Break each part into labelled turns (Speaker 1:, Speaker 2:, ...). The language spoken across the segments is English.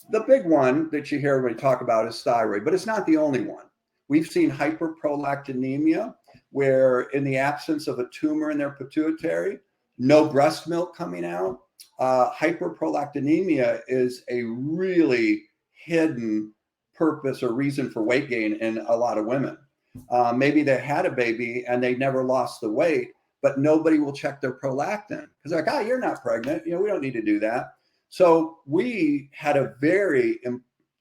Speaker 1: The big one that you hear everybody talk about is thyroid, but it's not the only one. We've seen hyperprolactinemia, where in the absence of a tumor in their pituitary, no breast milk coming out. Hyperprolactinemia is a really hidden purpose or reason for weight gain in a lot of women. Maybe they had a baby and they never lost the weight, but nobody will check their prolactin because they're like, oh, you're not pregnant. You know, we don't need to do that. So we had a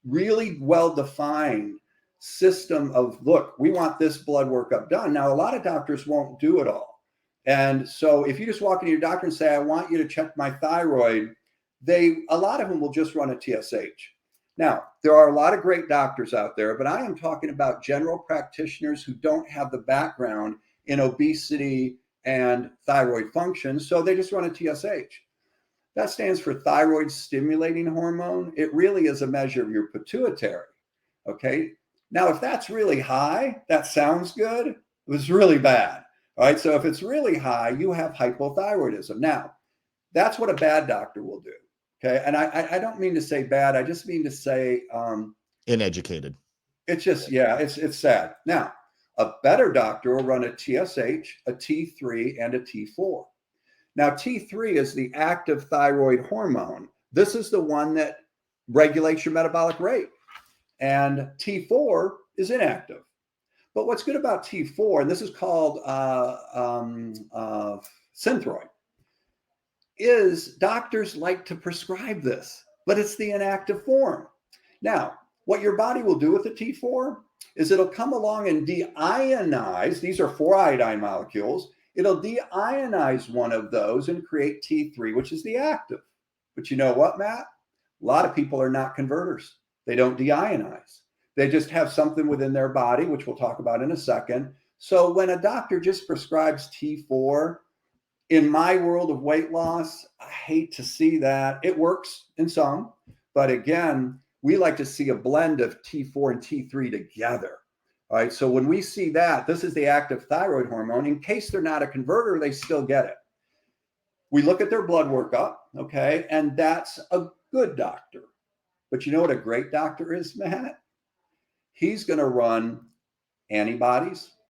Speaker 1: really well-defined system of, look, we want this blood workup done. Now, a lot of doctors won't do it all. And so if you just walk into your doctor and say, I want you to check my thyroid, a lot of them will just run a TSH. Now, there are a lot of great doctors out there, but I am talking about general practitioners who don't have the background in obesity and thyroid function, so they just run a TSH. That stands for thyroid stimulating hormone. It really is a measure of your pituitary, okay? Now, if that's really high, that sounds good. It was really bad, all right? So if it's really high, you have hypothyroidism. Now, that's what a bad doctor will do, okay? And I don't mean to say bad. I just mean to say
Speaker 2: uneducated.
Speaker 1: It's just, yeah, it's sad. Now, a better doctor will run a TSH, a T3, and a T4. Now, T3 is the active thyroid hormone. This is the one that regulates your metabolic rate. And T4 is inactive. But what's good about T4, and this is called Synthroid, is doctors like to prescribe this, but it's the inactive form. Now, what your body will do with the T4 is it'll come along and deionize. These are 4 iodine molecules. It'll deionize one of those and create T3, which is the active. But you know what, Matt? A lot of people are not converters. They don't deionize. They just have something within their body, which we'll talk about in a second. So when a doctor just prescribes T4, in my world of weight loss, I hate to see that. It works in some, but again, we like to see a blend of T4 and T3 together. All right, so when we see that, this is the active thyroid hormone. In case they're not a converter, they still get it. We look at their blood workup, okay, and that's a good doctor. But you know what a great doctor is, Matt? He's going to run antibodies.